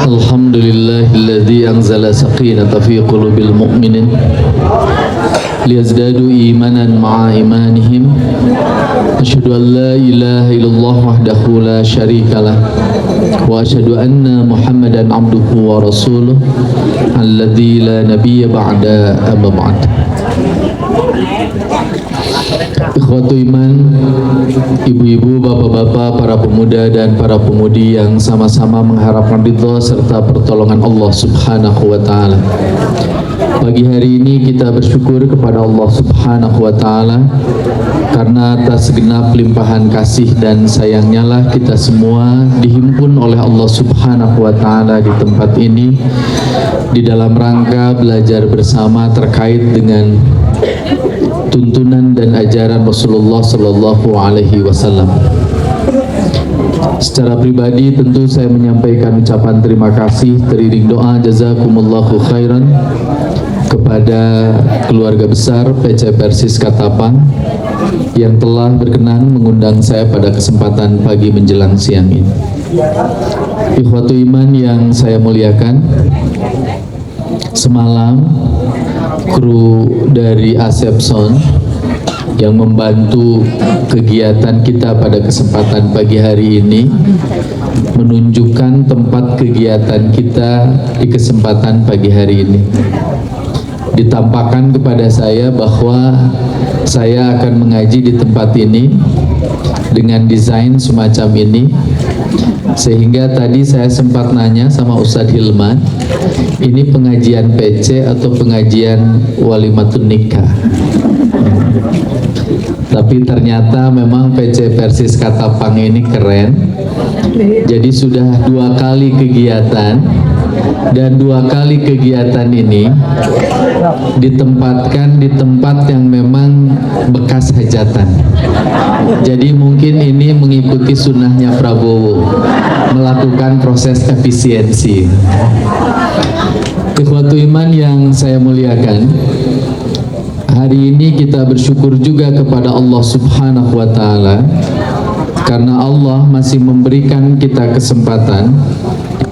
Alhamdulillahilladzi anzala sakinata fi qulubil mu'minin liyazdadu imanan ma'a imanihim. Asyhadu an la ilaha illallah wahdahu la syarikalah wa asyhadu anna Muhammadan abduhu wa rasuluh alladzi la nabiyya ba'da amma ba'd. Ikhwatu iman, ibu-ibu, bapak-bapak, para pemuda dan para pemudi yang sama-sama mengharapkan ridha serta pertolongan Allah Subhanahu wa taala. Pagi hari ini kita bersyukur kepada Allah Subhanahu wa taala karena atas segenap limpahan kasih dan sayangnya lah kita semua dihimpun oleh Allah Subhanahu wa taala di tempat ini di dalam rangka belajar bersama terkait dengan tuntunan dan ajaran Rasulullah Sallallahu Alaihi Wasallam. Secara pribadi tentu saya menyampaikan ucapan terima kasih teriring doa jazakumullahu khairan kepada keluarga besar PC Persis Katapang yang telah berkenan mengundang saya pada kesempatan pagi menjelang siang ini. Ikhwatu iman yang saya muliakan, semalam kru dari Asep Sound yang membantu kegiatan kita pada kesempatan pagi hari ini menunjukkan tempat kegiatan kita di kesempatan pagi hari ini. Ditampakkan kepada saya bahwa saya akan mengaji di tempat ini dengan desain semacam ini, sehingga tadi saya sempat nanya sama Ustadz Hilman, ini pengajian PC atau pengajian walimatun nikah? Tapi ternyata memang PC Persis Katapang ini keren. Jadi sudah 2 kali kegiatan, dan 2 kali kegiatan ini ditempatkan di tempat yang memang bekas hajatan. Jadi mungkin ini mengikuti sunnahnya Prabowo, melakukan proses efisiensi. Ikhwatu iman yang saya muliakan, hari ini kita bersyukur juga kepada Allah Subhanahu wa taala karena Allah masih memberikan kita kesempatan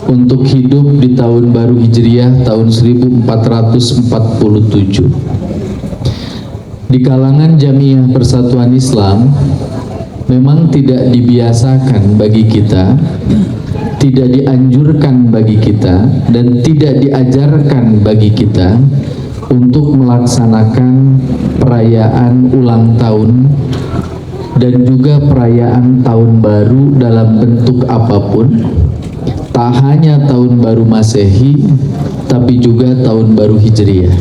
untuk hidup di tahun baru Hijriah tahun 1447. Di kalangan Jamiah Persatuan Islam memang tidak dibiasakan bagi kita, tidak dianjurkan bagi kita, dan tidak diajarkan bagi kita untuk melaksanakan perayaan ulang tahun dan juga perayaan tahun baru dalam bentuk apapun. Tak hanya tahun baru Masehi, tapi juga tahun baru Hijriah.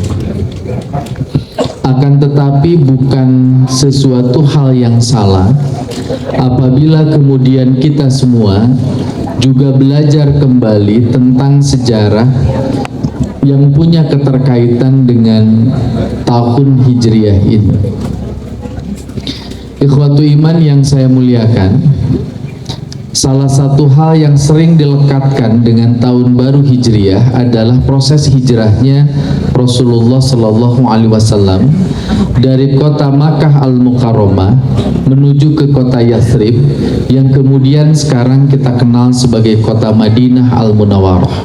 Akan tetapi bukan sesuatu hal yang salah apabila kemudian kita semua juga belajar kembali tentang sejarah yang punya keterkaitan dengan tahun Hijriah ini. Ikhwatu iman yang saya muliakan, salah satu hal yang sering dilekatkan dengan tahun baru Hijriah adalah proses hijrahnya Rasulullah Sallallahu Alaihi Wasallam dari kota Makkah Al-Mukarramah menuju ke kota Yathrib yang kemudian sekarang kita kenal sebagai kota Madinah Al-Munawwarah.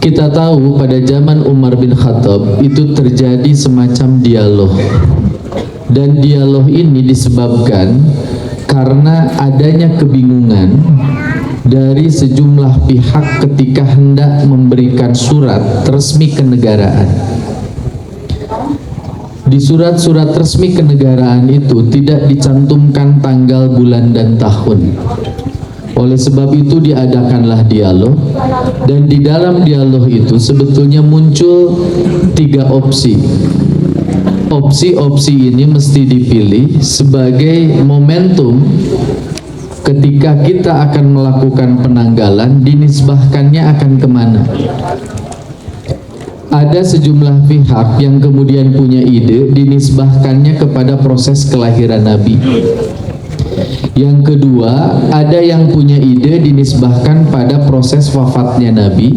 Kita tahu pada zaman Umar bin Khattab itu terjadi semacam dialog, dan dialog ini disebabkan karena adanya kebingungan dari sejumlah pihak ketika hendak memberikan surat resmi kenegaraan. Di surat-surat resmi kenegaraan itu tidak dicantumkan tanggal, bulan, dan tahun. Oleh sebab itu diadakanlah dialog, dan di dalam dialog itu sebetulnya muncul 3 opsi. Opsi-opsi ini mesti dipilih sebagai momentum ketika kita akan melakukan penanggalan, dinisbahkannya akan kemana. Ada sejumlah pihak yang kemudian punya ide dinisbahkannya kepada proses kelahiran Nabi. Yang kedua, ada yang punya ide dinisbahkan pada proses wafatnya Nabi.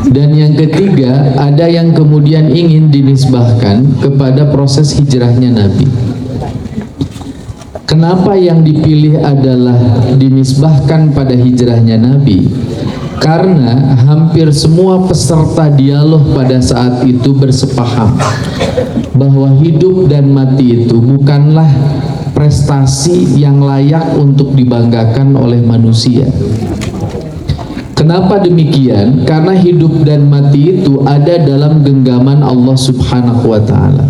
Dan yang ketiga, ada yang kemudian ingin dinisbahkan kepada proses hijrahnya Nabi. Kenapa yang dipilih adalah dinisbahkan pada hijrahnya Nabi? Karena hampir semua peserta dialog pada saat itu bersepaham bahwa hidup dan mati itu bukanlah prestasi yang layak untuk dibanggakan oleh manusia. Kenapa demikian? Karena hidup dan mati itu ada dalam genggaman Allah Subhanahu wa Ta'ala.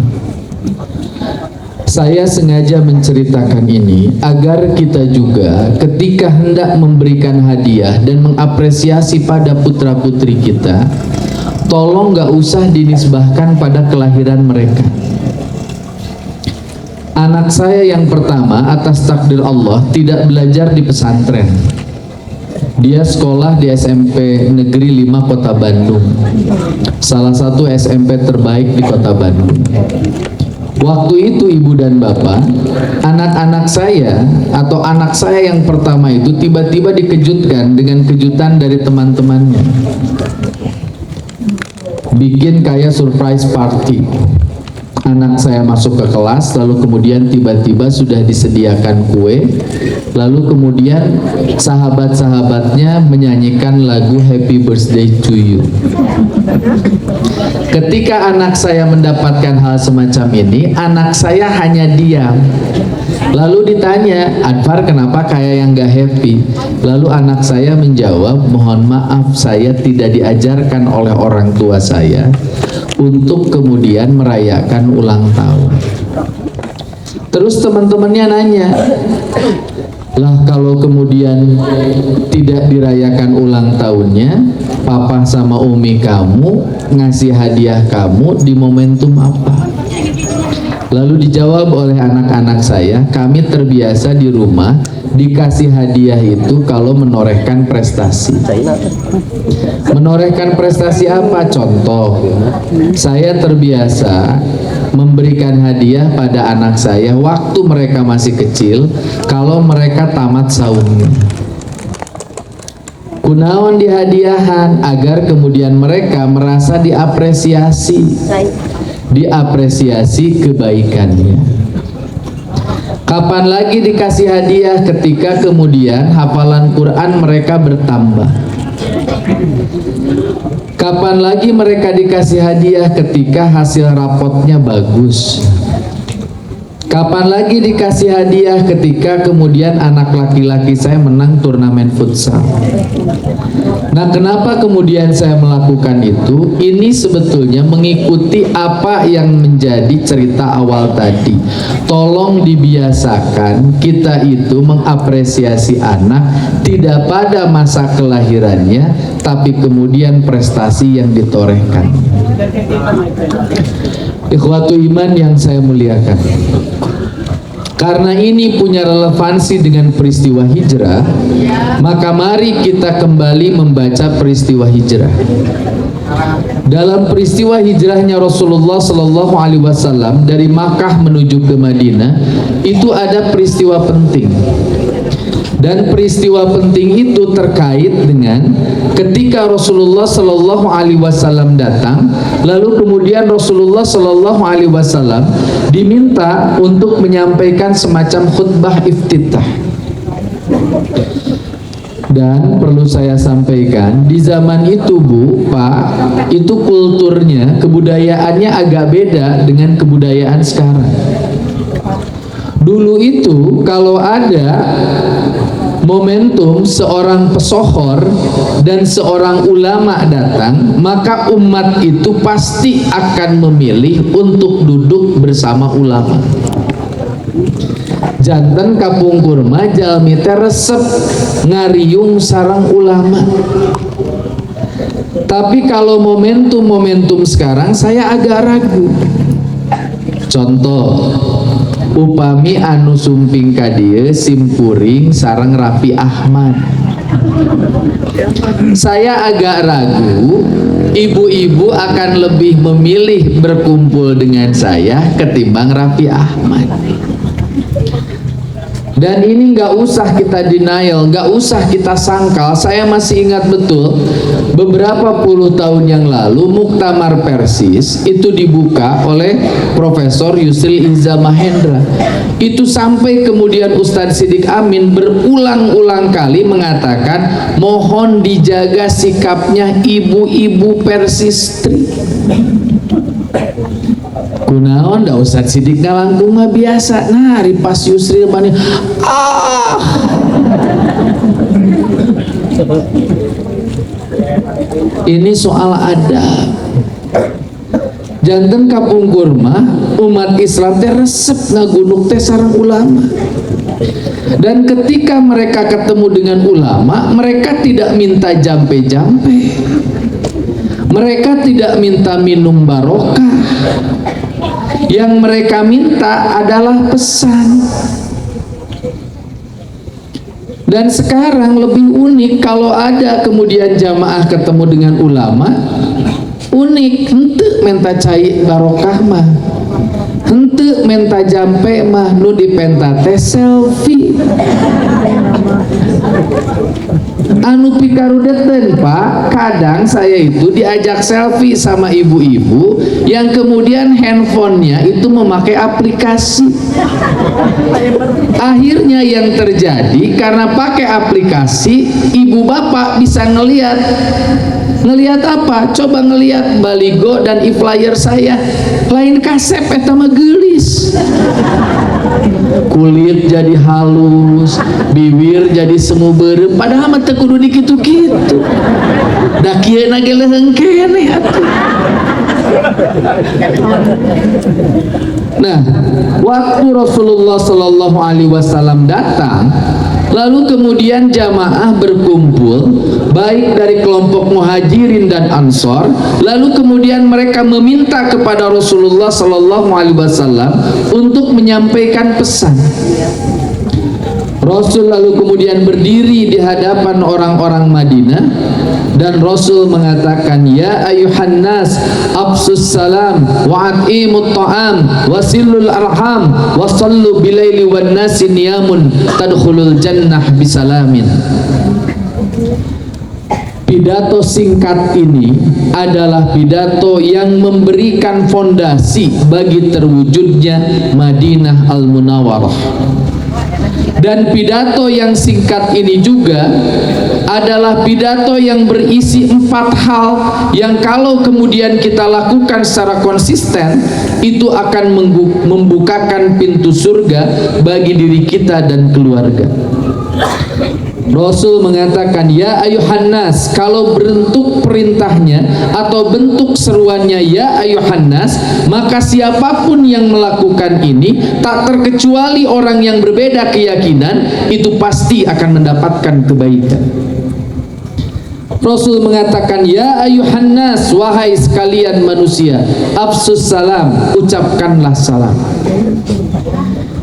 Saya sengaja menceritakan ini agar kita juga ketika hendak memberikan hadiah dan mengapresiasi pada putra-putri kita, tolong gak usah dinisbahkan pada kelahiran mereka. Anak saya yang pertama atas takdir Allah tidak belajar di pesantren. Dia sekolah di SMP Negeri 5 Kota Bandung, salah satu SMP terbaik di Kota Bandung. Waktu itu ibu dan bapak, anak-anak saya atau anak saya yang pertama itu tiba-tiba dikejutkan dengan kejutan dari teman-temannya. Bikin kayak surprise party. Anak saya masuk ke kelas, lalu kemudian tiba-tiba sudah disediakan kue, lalu kemudian sahabat-sahabatnya menyanyikan lagu Happy Birthday to You. Ketika anak saya mendapatkan hal semacam ini, anak saya hanya diam. Lalu ditanya, Anfar kenapa kayak yang gak happy? Lalu anak saya menjawab, mohon maaf saya tidak diajarkan oleh orang tua saya untuk kemudian merayakan ulang tahun. Terus teman-temannya nanya, lah kalau kemudian tidak dirayakan ulang tahunnya, papa sama umi kamu ngasih hadiah kamu di momentum apa? Lalu dijawab oleh anak-anak saya, kami terbiasa di rumah dikasih hadiah itu kalau menorehkan prestasi. Menorehkan prestasi apa? Contoh, saya terbiasa memberikan hadiah pada anak saya waktu mereka masih kecil kalau mereka tamat saumnya. Kunaon dihadiahan agar kemudian mereka merasa diapresiasi kebaikannya. Kapan lagi dikasih hadiah? Ketika kemudian hafalan Quran mereka bertambah. Kapan lagi mereka dikasih hadiah? Ketika hasil rapotnya bagus. Kapan lagi dikasih hadiah? Ketika kemudian anak laki-laki saya menang turnamen futsal. Nah, kenapa kemudian saya melakukan itu? Ini sebetulnya mengikuti apa yang menjadi cerita awal tadi. Tolong dibiasakan kita itu mengapresiasi anak tidak pada masa kelahirannya, tapi kemudian prestasi yang ditorehkan. Ikhwatu iman yang saya muliakan, karena ini punya relevansi dengan peristiwa hijrah, maka mari kita kembali membaca peristiwa hijrah. Dalam peristiwa hijrahnya Rasulullah Shallallahu Alaihi Wasallam dari Makkah menuju ke Madinah, itu ada peristiwa penting. Dan peristiwa penting itu terkait dengan ketika Rasulullah Shallallahu Alaihi Wasallam datang, lalu kemudian Rasulullah Shallallahu Alaihi Wasallam diminta untuk menyampaikan semacam khutbah iftitah. Dan perlu saya sampaikan, di zaman itu Bu, Pak, itu kulturnya, kebudayaannya agak beda dengan kebudayaan sekarang. Dulu itu kalau ada momentum seorang pesohor dan seorang ulama datang, maka umat itu pasti akan memilih untuk duduk bersama ulama. Janten kapung kurma jalmi teh resep ngariung sareng ulama. Tapi kalau momentum-momentum sekarang saya agak ragu. Contoh, upami anu sumping ka dieu simpuring sareng Raffi Ahmad. Saya agak ragu ibu-ibu akan lebih memilih berkumpul dengan saya ketimbang Raffi Ahmad. Dan ini nggak usah kita denial, nggak usah kita sangkal. Saya masih ingat betul beberapa puluh tahun yang lalu Muktamar Persis itu dibuka oleh Profesor Yusril Iza Mahendra. Itu sampai kemudian Ustadz Siddiq Amin berulang-ulang kali mengatakan mohon dijaga sikapnya ibu-ibu Persistri. Kunaon da Ustadz Siddiq langkung mah biasa. Nah, ripas Yusril mani ini soal adab. Janten kapungkur mah umat Islam teh resep ngagunuk teh sareng ulama. Dan ketika mereka ketemu dengan ulama, mereka tidak minta jampe-jampe. Mereka tidak minta minum barokah. Yang mereka minta adalah pesan. Dan sekarang lebih unik kalau ada kemudian jamaah ketemu dengan ulama, unik, henteu menta cai barokah mah, henteu menta jampe mah, nu dipenta teh selfie. Anu pikarudeten Pak, kadang saya itu diajak selfie sama ibu-ibu yang kemudian handphonenya itu memakai aplikasi. Akhirnya yang terjadi karena pakai aplikasi, ibu bapak bisa ngelihat apa? Coba ngelihat baligo dan e-flyer saya, lain kasep eta mah geulis. Kulit jadi halus, bibir jadi semu beureum, padahal mah teu kudu dikitu-kitu. Da kieu na ge leuheung keneh atuh. Nah, waktu Rasulullah Shallallahu Alaihi Wasallam datang, lalu kemudian jamaah berkumpul, baik dari kelompok muhajirin dan ansor, lalu kemudian mereka meminta kepada Rasulullah Shallallahu Alaihi Wasallam untuk menyampaikan pesan. Rasul lalu kemudian berdiri di hadapan orang-orang Madinah dan Rasul mengatakan, ya ayuhan nas absus salam wa at'imut ta'am wasilul arham wasallu bilaili wan nasi niyamun tadkhulul jannah bisalamin. Pidato singkat ini adalah pidato yang memberikan fondasi bagi terwujudnya Madinah Al-Munawwarah. Dan pidato yang singkat ini juga adalah pidato yang berisi 4 hal yang kalau kemudian kita lakukan secara konsisten itu akan membukakan pintu surga bagi diri kita dan keluarga. Rasul mengatakan, ya ayuhan nas, kalau bentuk perintahnya atau bentuk seruannya ya ayuhan nas, maka siapapun yang melakukan ini tak terkecuali orang yang berbeda keyakinan itu pasti akan mendapatkan kebaikan. Rasul mengatakan, ya ayuhan nas, wahai sekalian manusia, afsus salam, ucapkanlah salam.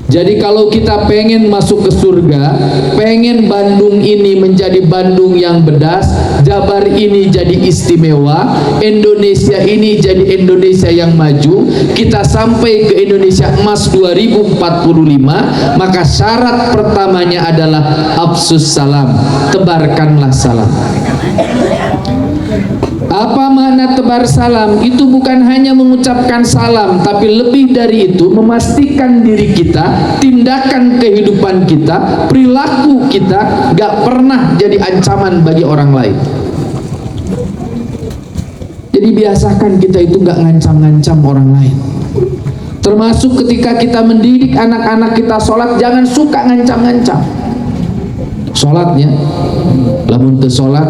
Jadi kalau kita pengen masuk ke surga, pengen Bandung ini menjadi Bandung yang bedas, Jabar ini jadi istimewa, Indonesia ini jadi Indonesia yang maju, kita sampai ke Indonesia Emas 2045, maka syarat pertamanya adalah afsus salam, tebarkanlah salam. Apa makna tebar salam? Itu bukan hanya mengucapkan salam, tapi lebih dari itu memastikan diri kita, tindakan kehidupan kita, perilaku kita gak pernah jadi ancaman bagi orang lain. Jadi biasakan kita itu gak ngancam-ngancam orang lain. Termasuk ketika kita mendidik anak-anak kita sholat, jangan suka ngancam-ngancam. Sholatnya lamun teu sholat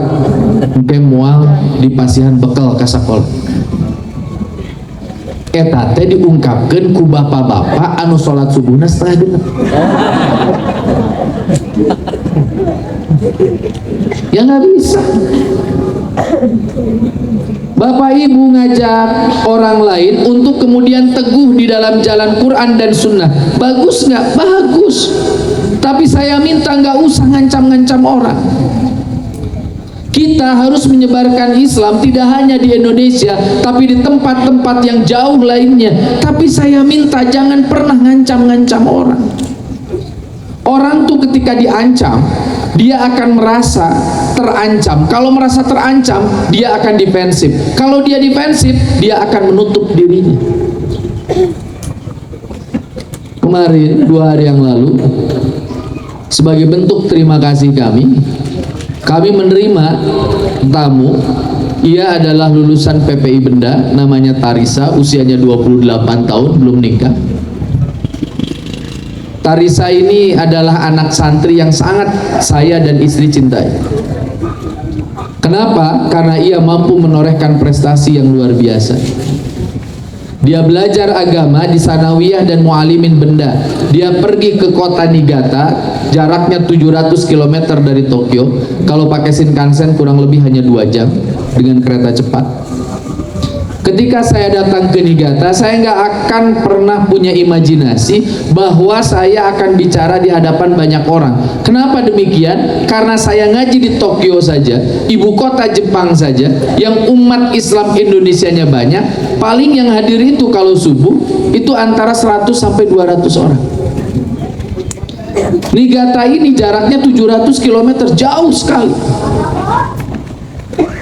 engke moal dipasihan bekal ka sakola. Eta teh diungkapkeun ku bapak-bapak anu sholat subuhna setengah genep. Ya nggak bisa. Bapak ibu ngajak orang lain untuk kemudian teguh di dalam jalan Quran dan Sunnah. Bagus nggak? Bagus. Tapi saya minta nggak usah ngancam-ngancam orang. Kita harus menyebarkan Islam tidak hanya di Indonesia, tapi di tempat-tempat yang jauh lainnya. Tapi saya minta jangan pernah ngancam-ngancam orang. Orang tuh ketika diancam, dia akan merasa terancam. Kalau merasa terancam, dia akan defensif. Kalau dia defensif, dia akan menutup dirinya. Kemarin 2 hari yang lalu, sebagai bentuk terima kasih kami menerima tamu. Ia adalah lulusan PPI Benda, namanya Tarisa, usianya 28 tahun, belum nikah. Tarisa ini adalah anak santri yang sangat saya dan istri cintai. Kenapa? Karena ia mampu menorehkan prestasi yang luar biasa. Dia belajar agama di Sanawiyah dan Mualimin Benda. Dia pergi ke kota Niigata, jaraknya 700 km dari Tokyo. Kalau pakai Shinkansen kurang lebih hanya 2 jam dengan kereta cepat. Ketika saya datang ke Niigata, saya nggak akan pernah punya imajinasi bahwa saya akan bicara di hadapan banyak orang. Kenapa demikian? Karena saya ngaji di Tokyo saja, ibu kota Jepang saja, yang umat Islam Indonesianya banyak, paling yang hadir itu kalau subuh, itu antara 100 sampai 200 orang. Niigata ini jaraknya 700 km, jauh sekali.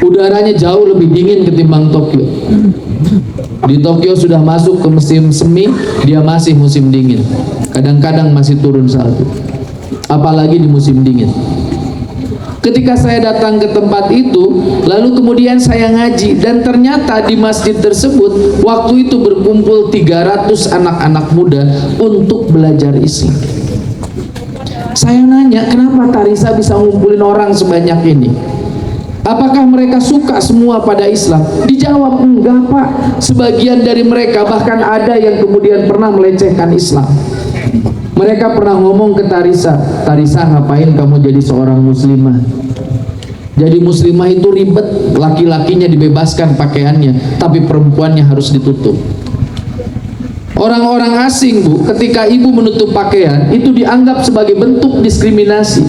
Udaranya jauh lebih dingin ketimbang Tokyo. Di Tokyo sudah masuk ke musim semi, dia masih musim dingin. Kadang-kadang masih turun salju. Apalagi di musim dingin. Ketika saya datang ke tempat itu, lalu kemudian saya ngaji, dan ternyata di masjid tersebut waktu itu berkumpul 300 anak-anak muda untuk belajar Islam. Saya nanya, kenapa Tarisa bisa ngumpulin orang sebanyak ini? Apakah mereka suka semua pada Islam? Dijawab, enggak Pak. Sebagian dari mereka bahkan ada yang kemudian pernah melecehkan Islam. Mereka pernah ngomong ke Tarisa, Tarisa ngapain kamu jadi seorang muslimah? Jadi muslimah itu ribet, laki-lakinya dibebaskan pakaiannya, tapi perempuannya harus ditutup. Orang-orang asing, Bu, ketika ibu menutup pakaian, itu dianggap sebagai bentuk diskriminasi.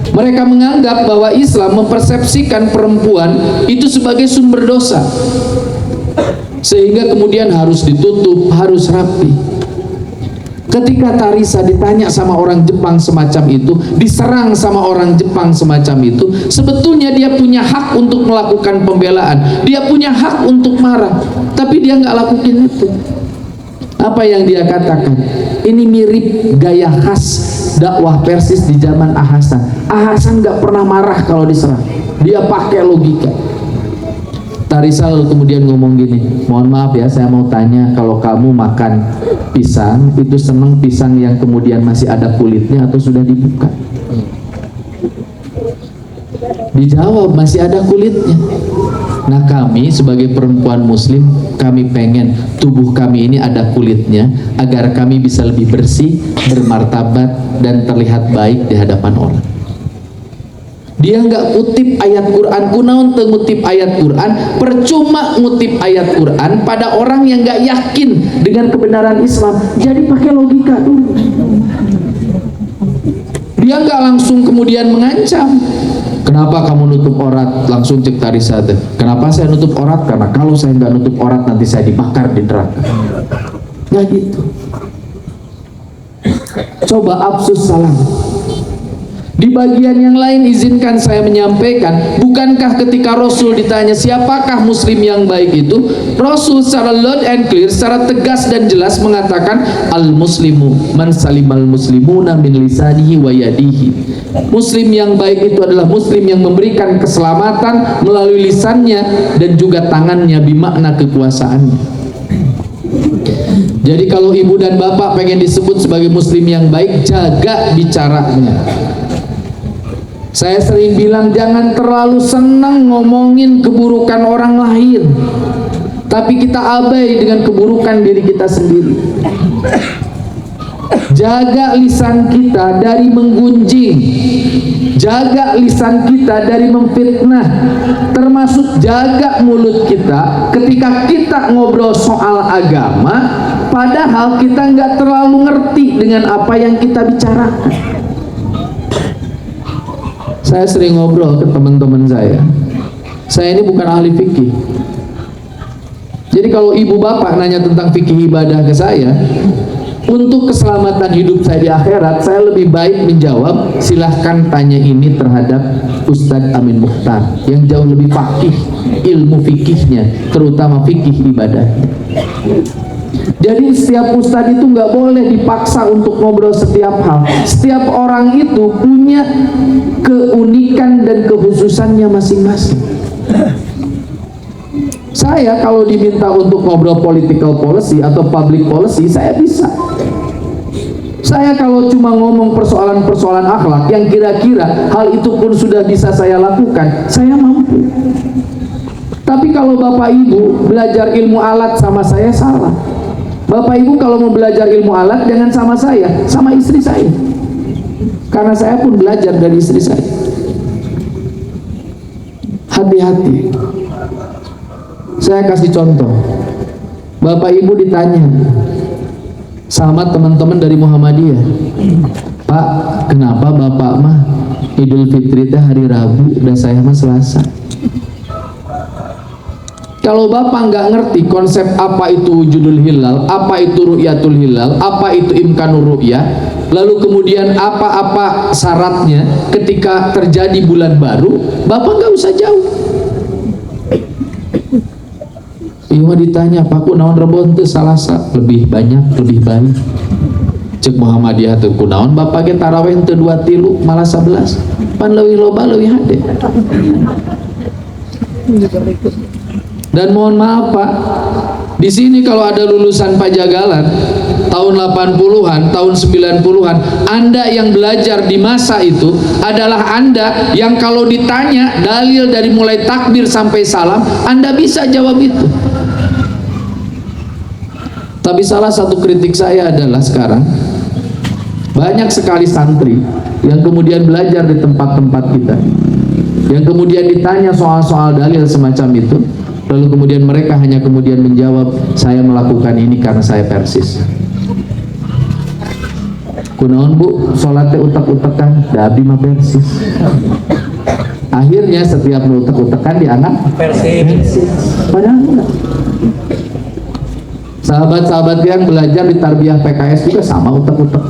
Mereka menganggap bahwa Islam mempersepsikan perempuan itu sebagai sumber dosa, sehingga kemudian harus ditutup, harus rapi. Ketika Tarisa ditanya sama orang Jepang semacam itu, diserang sama orang Jepang semacam itu, sebetulnya dia punya hak untuk melakukan pembelaan, dia punya hak untuk marah, tapi dia nggak lakukan itu. Apa yang dia katakan? Ini mirip gaya khas dakwah Persis di zaman Ahasan. Ahasan nggak pernah marah kalau diserang, dia pakai logika. Tarisa lalu kemudian ngomong gini, mohon maaf ya, saya mau tanya, kalau kamu makan pisang, itu seneng pisang yang kemudian masih ada kulitnya atau sudah dibuka? Dijawab, masih ada kulitnya. Nah, kami sebagai perempuan muslim, kami pengen tubuh kami ini ada kulitnya, agar kami bisa lebih bersih, bermartabat, dan terlihat baik di hadapan orang. Dia nggak kutip ayat Quran, kunaun ngutip ayat Quran, percuma ngutip ayat Quran pada orang yang nggak yakin dengan kebenaran Islam. Jadi pakai logika dulu. Dia nggak langsung kemudian mengancam. Kenapa kamu nutup aurat? Langsung cek Tarisa. Kenapa saya nutup aurat? Karena kalau saya nggak nutup aurat nanti saya dibakar di neraka. Nggak gitu. Coba absus salam. Di bagian yang lain izinkan saya menyampaikan, bukankah ketika Rasul ditanya siapakah muslim yang baik itu, Rasul secara loud and clear, secara tegas dan jelas mengatakan, al-muslimu man salimal muslimuna min lisanihi wa yadihi. Muslim yang baik itu adalah muslim yang memberikan keselamatan melalui lisannya dan juga tangannya, bimakna kekuasaannya. Jadi kalau ibu dan bapak pengen disebut sebagai muslim yang baik, jaga bicaranya. Saya sering bilang jangan terlalu senang ngomongin keburukan orang lain, tapi kita abai dengan keburukan diri kita sendiri. Jaga lisan kita dari menggunjing, jaga lisan kita dari memfitnah, termasuk jaga mulut kita ketika kita ngobrol soal agama, padahal kita nggak terlalu ngerti dengan apa yang kita bicarakan. Saya sering ngobrol ke teman-teman saya ini bukan ahli fikih. Jadi kalau ibu bapak nanya tentang fikih ibadah ke saya Untuk keselamatan hidup saya di akhirat, saya lebih baik menjawab, silahkan tanya ini terhadap Ustadz Amin Mukhtar yang jauh lebih fakih ilmu fikihnya, terutama fikih ibadah. Jadi setiap ustadz itu nggak boleh dipaksa untuk ngobrol setiap hal. Setiap orang itu punya keunikan dan kekhususannya masing-masing. Saya kalau diminta untuk ngobrol political policy atau public policy, saya bisa. Saya kalau cuma ngomong persoalan-persoalan akhlak yang kira-kira hal itu pun sudah bisa saya lakukan, saya mampu. Tapi kalau Bapak Ibu belajar ilmu alat sama saya, salah. Bapak Ibu kalau mau belajar ilmu alat, jangan sama saya, sama istri saya. Karena saya pun belajar dari istri saya. Hati-hati. Saya kasih contoh. Bapak Ibu ditanya sama teman-teman dari Muhammadiyah, Pak, kenapa Bapak mah Idul Fitri teh hari Rabu dan saya mah Selasa? Kalau Bapak nggak ngerti konsep apa itu wujudul hilal, apa itu ru'yatul hilal, apa itu imkanur ru'yah, lalu kemudian apa-apa syaratnya ketika terjadi bulan baru, Bapak nggak usah jauh. Iya ditanya, Pak kunaon rebon teu Salasa lebih banyak, lebih baik. Cek Muhammadiyah teu kunaon Bapak ge tarawih teu 2-3 malah 11. Pan leuwih loba leuwih hade. Dan mohon maaf Pak, di sini kalau ada lulusan Pajagalan tahun 80-an, tahun 90-an, Anda yang belajar di masa itu adalah Anda yang kalau ditanya dalil dari mulai takbir sampai salam, Anda bisa jawab itu. Tapi salah satu kritik saya adalah sekarang banyak sekali santri yang kemudian belajar di tempat-tempat kita, yang kemudian ditanya soal-soal dalil semacam itu, lalu kemudian mereka hanya kemudian menjawab, saya melakukan ini karena saya persis. Kunaon Bu, sholatnya utak-utakan, dabi mah persis. Akhirnya setiap utak-utakan dianggap persis. Padahal enggak. Sahabat-sahabat yang belajar di tarbiyah PKS juga sama utak-utak.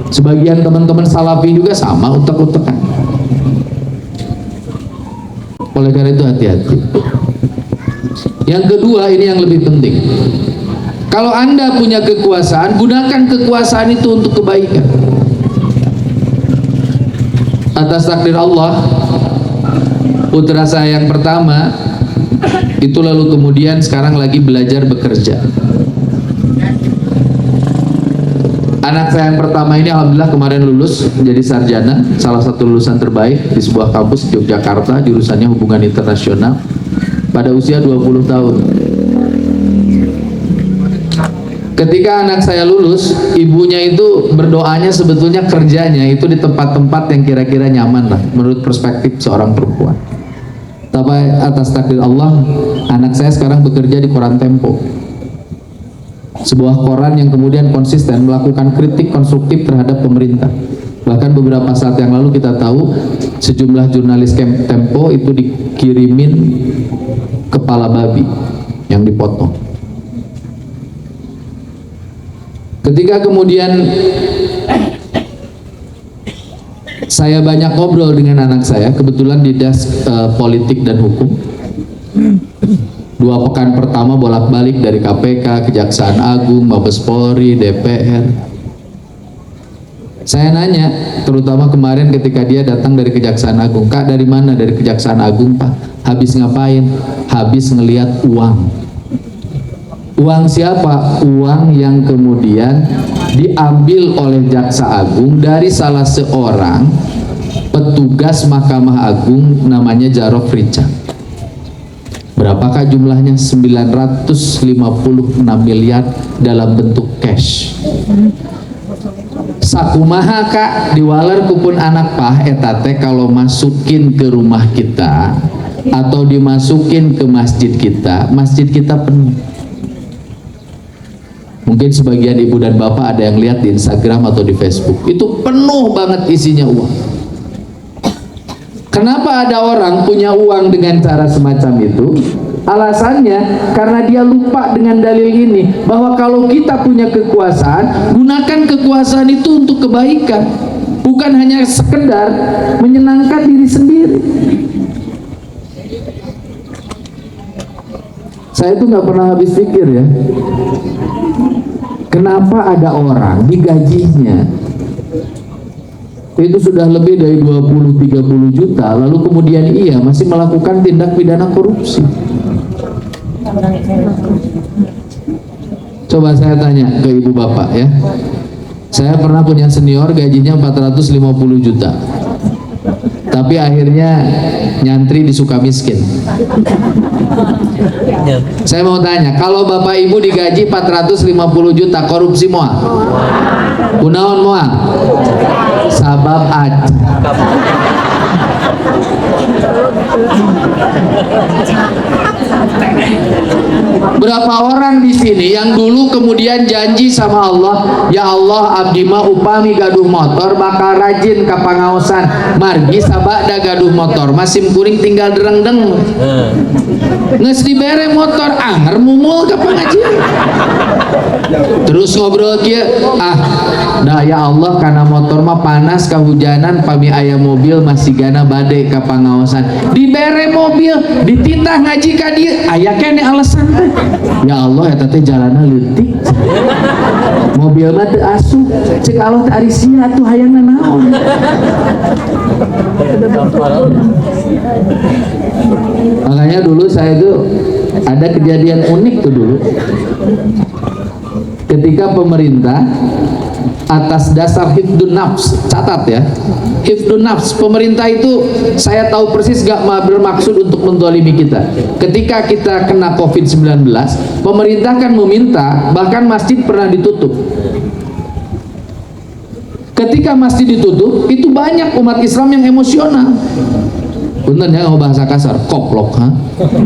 Sebagian teman-teman salafi juga sama utak-utakan. Oleh karena itu hati-hati. Yang kedua, ini yang lebih penting. Kalau Anda punya kekuasaan, gunakan kekuasaan itu untuk kebaikan. Atas takdir Allah, putra saya yang pertama itu lalu kemudian sekarang lagi belajar bekerja. Anak saya yang pertama ini alhamdulillah kemarin lulus menjadi sarjana, salah satu lulusan terbaik di sebuah kampus di Yogyakarta, jurusannya hubungan internasional, pada usia 20 tahun. Ketika anak saya lulus, ibunya itu berdoanya sebetulnya kerjanya itu di tempat-tempat yang kira-kira nyaman lah menurut perspektif seorang perempuan. Tapi atas takdir Allah, anak saya sekarang bekerja di koran Tempo, sebuah koran yang kemudian konsisten melakukan kritik konstruktif terhadap pemerintah. Bahkan beberapa saat yang lalu kita tahu sejumlah jurnalis Tempo itu dikirimin kepala babi yang dipotong. Ketika kemudian saya banyak ngobrol dengan anak saya, kebetulan di desk politik dan hukum. 2 pekan pertama bolak-balik dari KPK, Kejaksaan Agung, Mabes Polri, DPR. Saya nanya, terutama kemarin ketika dia datang dari Kejaksaan Agung, Kak dari mana? Dari Kejaksaan Agung Pak. Habis ngapain? Habis ngelihat uang. Uang siapa? Uang yang kemudian diambil oleh Jaksa Agung dari salah seorang petugas Mahkamah Agung namanya Jarof Richard. Berapakah jumlahnya? 956 miliar dalam bentuk cash. Sakumaha Kak diwaler kupun anak pah etate kalau masukin ke rumah kita atau dimasukin ke masjid kita penuh. Mungkin sebagian ibu dan bapak ada yang lihat di Instagram atau di Facebook, itu penuh banget isinya uang. Kenapa ada orang punya uang dengan cara semacam itu? Alasannya karena dia lupa dengan dalil ini, bahwa kalau kita punya kekuasaan, gunakan kekuasaan itu untuk kebaikan, bukan hanya sekedar menyenangkan diri sendiri. Saya itu nggak pernah habis pikir ya, kenapa ada orang digajinya itu sudah lebih dari 20-30 juta, lalu kemudian ia masih melakukan tindak pidana korupsi. Coba saya tanya ke ibu bapak ya, saya pernah punya senior gajinya 450 juta, tapi akhirnya nyantri di Sukamiskin. Saya mau tanya, kalau bapak ibu digaji 450 juta, korupsi moal? Kunaon moal? Sabab aja. Berapa orang di sini yang dulu kemudian janji sama Allah, ya Allah abdi mah upami gaduh motor bakal rajin ka pangaosan, margi sabada gaduh motor masih kuring tinggal dereng-deng nges dibere motor anger mumul ke pengajian, terus ngobrol kia, dah ya Allah karena motor mah panas kehujanan pami aya mobil masih gana bade ka pangaosan, dibere mobil dititah ngaji ka dieu aya kene alasan teh, ya Allah eta teh jalanna leutik, mobil mah teu asuh, cek Allah teh ari sia atuh hayangna naon. Makanya dulu saya itu ada kejadian unik tuh dulu, ketika pemerintah atas dasar hifdun nafs, catat ya, hifdun nafs, pemerintah itu saya tahu persis gak bermaksud untuk menzalimi kita. Ketika kita kena COVID-19, pemerintah kan meminta, bahkan masjid pernah ditutup. Ketika masjid ditutup, itu banyak umat Islam yang emosional. Punten ya ngomong bahasa kasar, koplok, ha?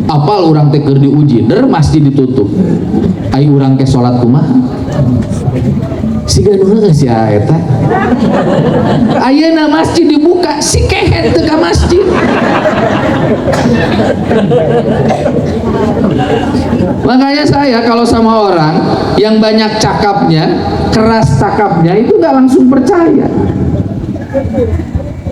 Apal orang teh keur diuji, der masjid ditutup. Ai urang ke salat kumaha? Siga nu heueuh sia eta. Ayeuna masjid dibuka, si kehet teu ka masjid. Makanya saya kalau sama orang yang banyak cakapnya, keras cakapnya, itu nggak langsung percaya.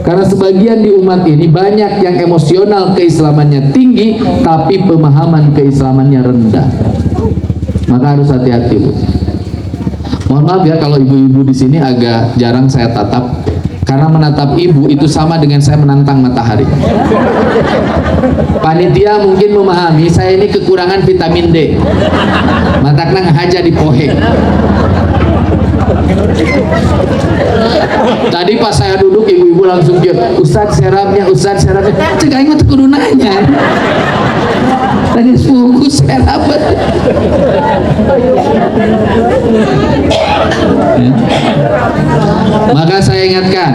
Karena sebagian di umat ini banyak yang emosional keislamannya tinggi, tapi pemahaman keislamannya rendah. Maka harus hati-hati, Bu. Mohon maaf ya kalau ibu-ibu di sini agak jarang saya tatap, karena menatap ibu itu sama dengan saya menantang matahari. Panitia mungkin memahami saya ini kekurangan vitamin D. Matakna ngahaja di pohe. Tadi pas saya duduk ibu-ibu langsung dia, Ustadz serapnya, Ustadz serapnya. Cek aing mah teu kudu nanya. Tadi sepupu serap. Maka saya ingatkan,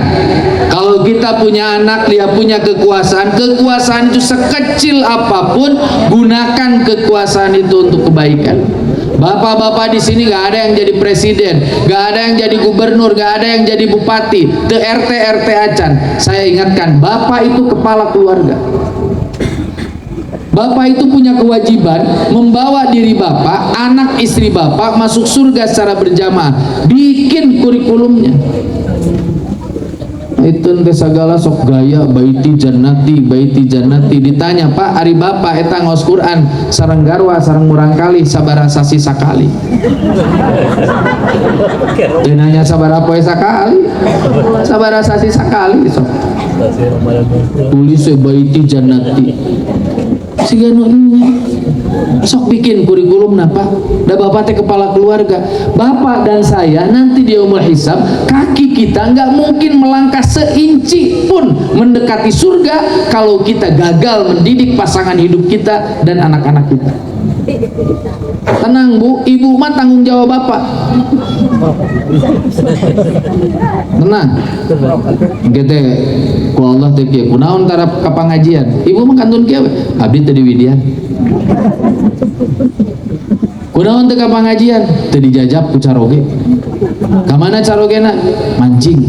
kalau kita punya anak, dia punya kekuasaan, kekuasaan itu sekecil apapun, gunakan kekuasaan itu untuk kebaikan. Bapak-bapak di sini gak ada yang jadi presiden, gak ada yang jadi gubernur, gak ada yang jadi bupati, te RT acan. Saya ingatkan, bapak itu kepala keluarga. Bapak itu punya kewajiban membawa diri bapak, anak istri bapak masuk surga secara berjamaah. Bikin kurikulumnya. Itu teh sagala sok gaya baiti jannati. Ditanya, Pak, ari bapak eta ngaos Quran sareng garwa sareng murang kali sabaraha sasi sakali. Teu nanya sabaraha poe sakali. Sabaraha sasi sakali sok. Tulis baiti jannati. Siga nu sok bikin kurikulum napa? Da bapak teh kepala keluarga. Bapak dan saya nanti di yaumul hisab, kaki kita nggak mungkin melangkah seinci pun mendekati surga kalau kita gagal mendidik pasangan hidup kita dan anak-anak kita. Tenang Bu, ibu mah tanggung jawab bapak. Tenang. Gitu ku Allah teh kieu kunaon tarap ka pangajian. Ibu mah kantun kieu abdi teu di Widya. Kunaon teu ka pangajian? Teu dijajab ku caroge. Ka mana carogena? Mancing.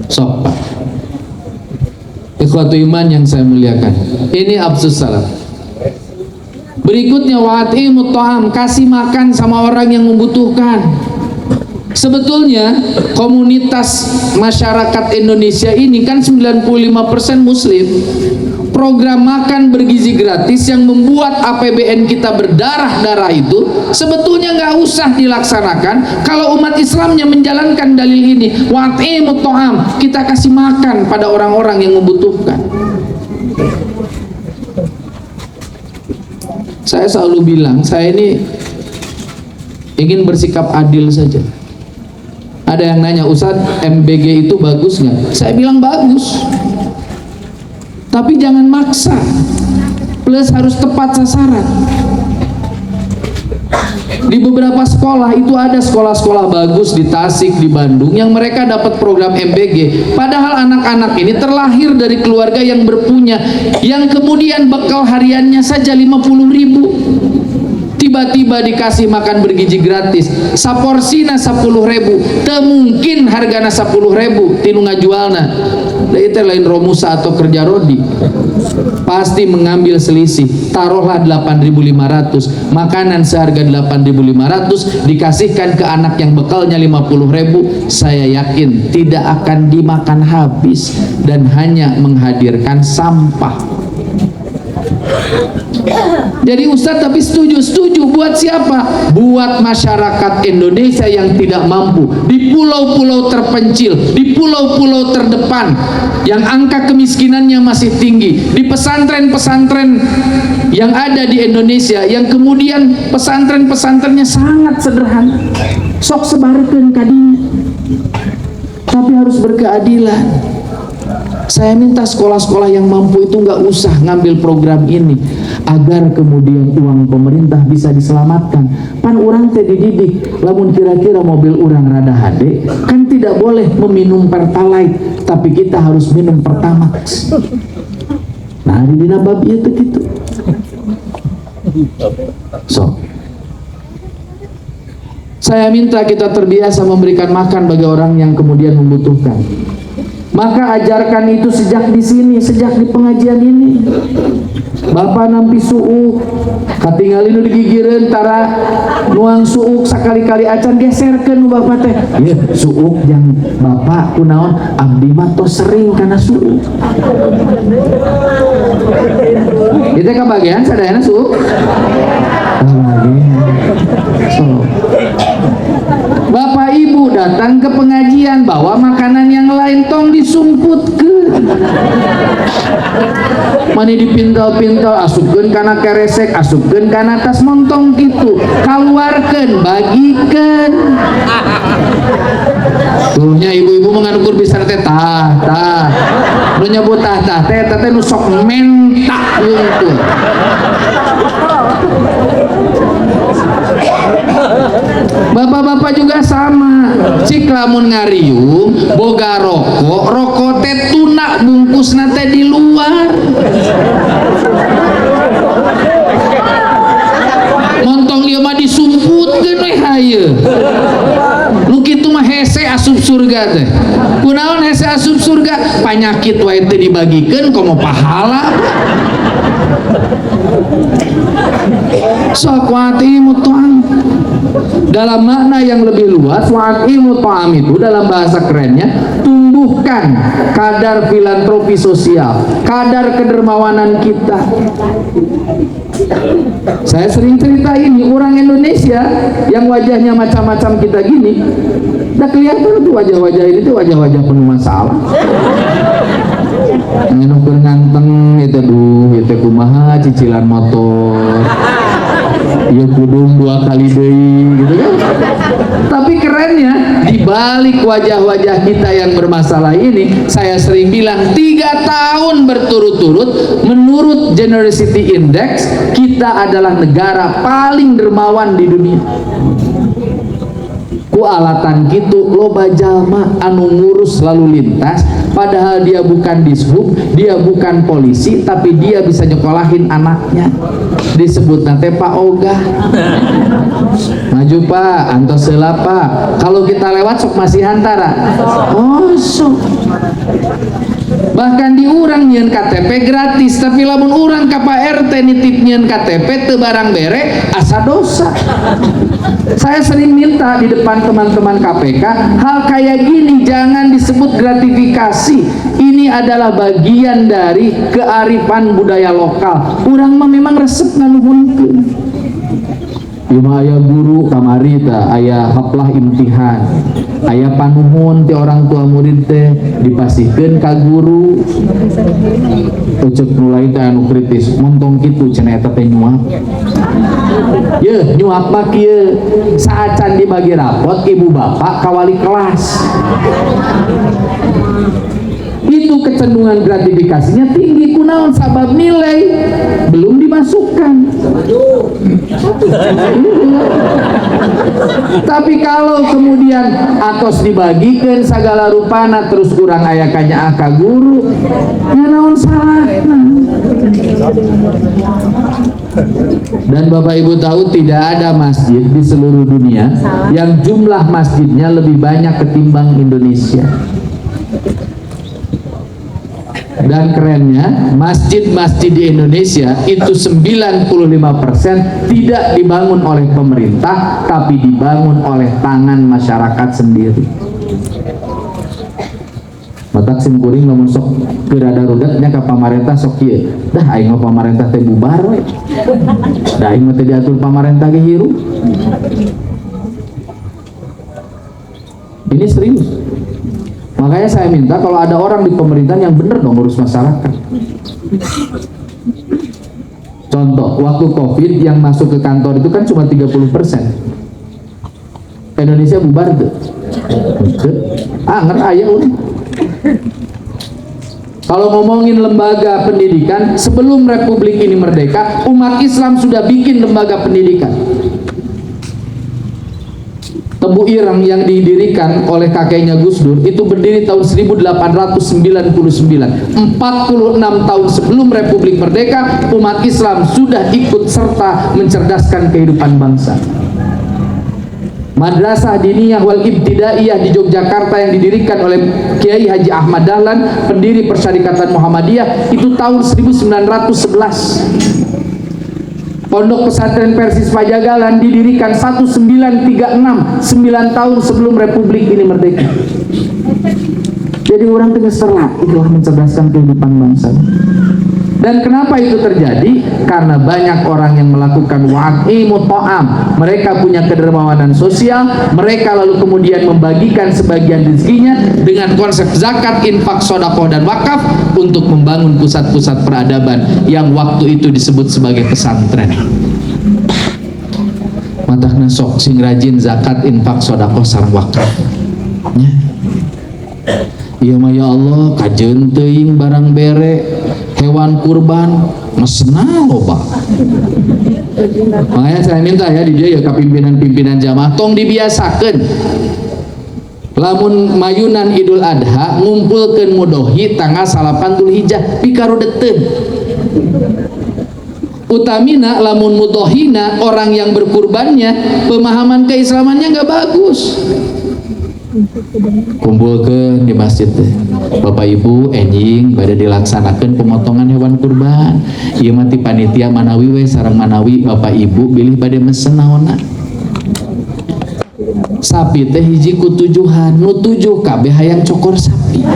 Sok Pak. Ikhwatu iman yang saya muliakan, ini absus salam. Berikutnya wa'atimut ta'am, kasih makan sama orang yang membutuhkan. Sebetulnya komunitas masyarakat Indonesia ini kan 95% muslim. Program makan bergizi gratis yang membuat APBN kita berdarah-darah itu sebetulnya nggak usah dilaksanakan kalau umat Islamnya menjalankan dalil ini. Wa'atimut ta'am, kita kasih makan pada orang-orang yang membutuhkan. Saya selalu bilang, saya ini ingin bersikap adil saja. Ada yang nanya, Ustadz, MBG itu bagus nggak? Saya bilang bagus, tapi jangan maksa, plus harus tepat sasaran. Di beberapa sekolah itu ada sekolah-sekolah bagus di Tasik, di Bandung yang mereka dapat program MBG, padahal anak-anak ini terlahir dari keluarga yang berpunya, yang kemudian bekal hariannya saja 50.000. Tiba-tiba dikasih makan bergizi gratis, saporsina 10.000, mungkin hargana 10.000 tinu ngajualna. Itu lain romusa atau kerja rodi, pasti mengambil selisih. Taruhlah 8.500, makanan seharga 8.500 dikasihkan ke anak yang bekalnya 50.000, saya yakin tidak akan dimakan habis dan hanya menghadirkan sampah. Jadi Ustadz, tapi setuju buat siapa? Buat masyarakat Indonesia yang tidak mampu, di pulau-pulau terpencil, di pulau-pulau terdepan yang angka kemiskinannya masih tinggi, di pesantren-pesantren yang ada di Indonesia yang kemudian pesantren-pesantrennya sangat sederhana, sok sebarkan kadinya, tapi harus berkeadilan. Saya minta sekolah-sekolah yang mampu itu nggak usah ngambil program ini, agar kemudian uang pemerintah bisa diselamatkan. Pan orang teh dididik, lamun kira-kira mobil orang rada hade, kan tidak boleh meminum Pertalite, tapi kita harus minum Pertamax. Nah, di dina bab ieu teh kitu. So, saya minta kita terbiasa memberikan makan bagi orang yang kemudian membutuhkan. Maka ajarkan itu sejak di sini, sejak di pengajian ini. Bapak nampi suuk, katingali nu digigireun tara nuang suuk sakali-kali acan geserkeun bapak teh. Ieu suuk jang bapak kunaon abdi mah tos sering kana suuk. Itu kabagian sadayana suuk. So, Bapak Ibu datang ke pengajian bawa makanan yang lain, tong disumputkeun. Mani dipintal-pintal, asupkeun kana keresek, asupkeun kana tas montong gitu, kaluarkeun, bagikeun. Tuhnya ibu-ibu menganukur bisa teh tah. Nu nyebut tah teh nu sok mentak gitu. Bapak-bapak juga sama, cik lamun ngariung boga rokok teh tuna bungkusna teh di luar. Montong ieu mah disumputkeun we hayeun. Nu kitu mah hese asup surga teh. Kunaon hese asup surga? Panyakit wae teh dibagikeun komo pahala. Sok wa'atimut ta'am. Dalam makna yang lebih luas, wa'atimut ta'am itu dalam bahasa kerennya tumbuhkan kadar filantropi sosial, kadar kedermawanan kita. Saya sering cerita ini, orang Indonesia yang wajahnya macam-macam kita gini, udah kelihatan tuh wajah-wajah ini tuh wajah-wajah penuh masalah. Ngenukur nganteng itu kumaha cicilan motor, ya kudung 2 kali deui gitu kan. Tapi kerennya di balik wajah-wajah kita yang bermasalah ini, saya sering bilang 3 tahun berturut-turut menurut Generosity Index kita adalah negara paling dermawan di dunia. Ku ku alatan gitu loba jalma anu ngurus lalu lintas, padahal dia bukan dishub, dia bukan polisi, tapi dia bisa nyekolahin anaknya. Disebut nanti Pak Ogah. Maju Pak, antos heula Pak. Kalau kita lewat sok masih hantara. Oh sok. Bahkan di urang nyeun KTP gratis, tapi lamun urang ka Pak RT nitip nyeun KTP teu barang bere asa dosa. Saya sering minta di depan teman-teman KPK, hal kayak gini jangan disebut gratifikasi. Ini adalah bagian dari kearifan budaya lokal. Urang mah memang resep nganuhunkeun. Ima aya guru kamari teh aya haplah imtihan, aya panuhun ti orang tua murid teh dipasihkeun ka guru. Ucuk mulai teh anu kritis, montong kitu cenah eta teh nyuap. Ye, nyuap mah kieu, saacan dibagi rapot ibu bapak ka wali kelas. Itu kecenderungan gratifikasinya tinggi, kunaon sabab nilai belum dimasukkan. Tapi kalau kemudian atos dibagikan segala rupana terus kurang aya kanya ka guru, nya naon salahna. Dan Bapak Ibu tahu tidak ada masjid di seluruh dunia yang jumlah masjidnya lebih banyak ketimbang Indonesia. Dan kerennya, masjid-masjid di Indonesia itu 95% tidak dibangun oleh pemerintah, tapi dibangun oleh tangan masyarakat sendiri. Matak simkuring lamun sok gerada rudatnya ka pamarentah sok kieu. Dah aing mah pamarentah teh bubar we. Dah aing mah teh diatur pamarentah ge hirup. Ini serius. Makanya saya minta kalau ada orang di pemerintahan yang benar dong ngurus masyarakat. Contoh, waktu COVID yang masuk ke kantor itu kan cuma 30%. Indonesia bubar tuh. Ngerti aya udah. Kalau ngomongin lembaga pendidikan, sebelum Republik ini merdeka, umat Islam sudah bikin lembaga pendidikan. Tebu Ireng yang didirikan oleh kakeknya Gus Dur itu berdiri tahun 1899. 46 tahun sebelum Republik Merdeka, umat Islam sudah ikut serta mencerdaskan kehidupan bangsa. Madrasah Diniyah wal Ibtidaiyah di Yogyakarta yang didirikan oleh Kiai Haji Ahmad Dahlan, pendiri Persyarikatan Muhammadiyah, itu tahun 1911. Pondok Pesantren Persis Pajagalan didirikan 1936, 9 tahun sebelum Republik ini merdeka. Jadi orang tengah serlah itulah mencerdaskan kehidupan bangsa. Dan kenapa itu terjadi? Karena banyak orang yang melakukan wa'imut ta'am. Mereka punya kedermawanan sosial, mereka lalu kemudian membagikan sebagian rezekinya dengan konsep zakat, infak, sedekah dan wakaf untuk membangun pusat-pusat peradaban yang waktu itu disebut sebagai pesantren. Matahna sok sing rajin zakat, infak, sedekah sareng wakaf. Ieu mah ya Allah kajeun teuing barang bere, hewan kurban mesna loba. Makanya saya minta ya di dia ya ke pimpinan-pimpinan jamaah tong dibiasakeun. Lamun mayunan Idul Adha ngumpulkeun mudohi tanggal 8 Dzulhijjah pikarudeteun. Utamina lamun mudohina orang yang berkurbannya pemahaman keislamannya nggak bagus. Kumpulkan di masjid Bapak Ibu enjing pada dilaksanakan pemotongan hewan kurban. Ieu mati panitia manawi we sareng manawi Bapak Ibu bilih bade mesen naonna. Sapi teh hiji ku tujuhan, nu tujuh kabeh hayang cokor sapi.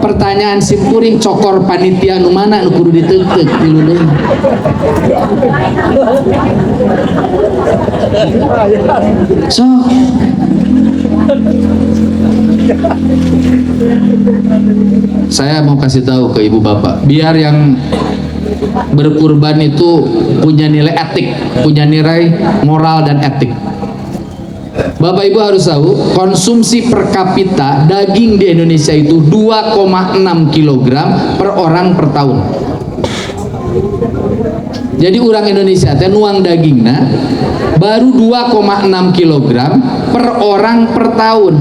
Pertanyaan simpuring cokor panitia nu mana nu kudu diteukteuk tilu deui. So saya mau kasih tahu ke ibu bapak, biar yang berkurban itu punya nilai etik, punya nilai moral dan etik. Bapak ibu harus tahu konsumsi per kapita daging di Indonesia itu 2,6 kg per orang per tahun. Jadi orang Indonesia teh nuang dagingna baru 2,6 kilogram per orang per tahun.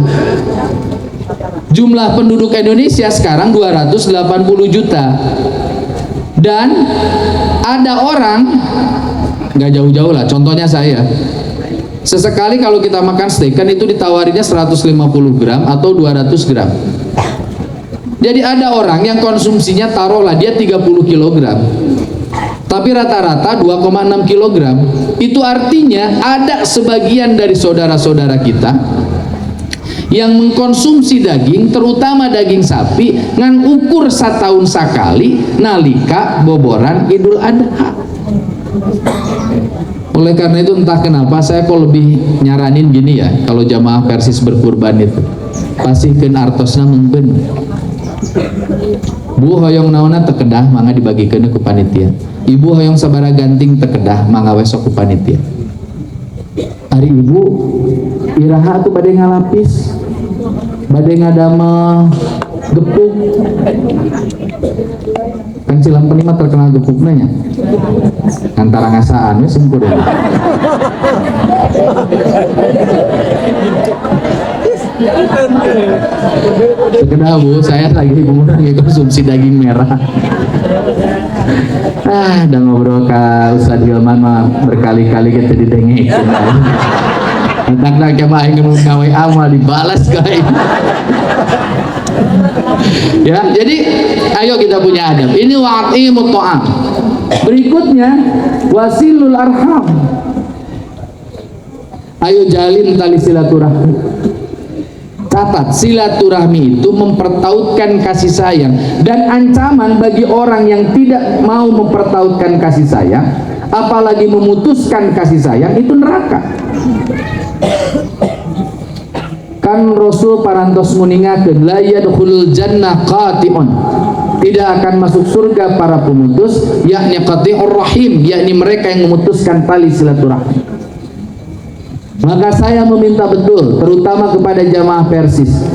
Jumlah penduduk Indonesia sekarang 280 juta. Dan ada orang, nggak jauh-jauh lah, contohnya saya. Sesekali kalau kita makan steak kan itu ditawarinnya 150 gram atau 200 gram. Jadi ada orang yang konsumsinya taruhlah dia 30 kilogram, tapi rata-rata 2,6 kilogram. Itu artinya ada sebagian dari saudara-saudara kita yang mengkonsumsi daging, terutama daging sapi, ngan ukur setahun sekali nalika boboran Idul Adha. Oleh karena itu entah kenapa saya kok lebih nyaranin gini ya, kalau jamaah Persis berkurban itu pasihkeun artosna mengben. Bu hoyong naona tekedah mangga dibagikeun ku panitia. Ibu hoyong sabara ganting tekedah mangga we sok ku panitia. Ari ibu iraha tuh bade ngalapis, bade ngadamel gepuk. Kan Cilampeni mah terkenal gepuknya nya. Antara ngasaan ya sempurna. Sekedar bu, saya lagi mengurangi konsumsi daging merah. Udah ngobrol ke Ustadz Gilman mah berkali-kali kita didengekin. Entah-entah kemah ingin ngawai amal dibalas guys. Ya, jadi ayo kita punya adab. Ini wa'imut ta'am. Berikutnya wasilul arham. Ayo jalin tali silaturahmi. Catat, silaturahmi itu mempertautkan kasih sayang, dan ancaman bagi orang yang tidak mau mempertautkan kasih sayang, apalagi memutuskan kasih sayang, itu neraka. Kan Rasul parantos muningakeun la yadkhulul jannah qati'un, tidak akan masuk surga para pemutus, yakni qati'ur rahim, yakni mereka yang memutuskan tali silaturahmi. Maka saya meminta betul, terutama kepada jamaah Persis,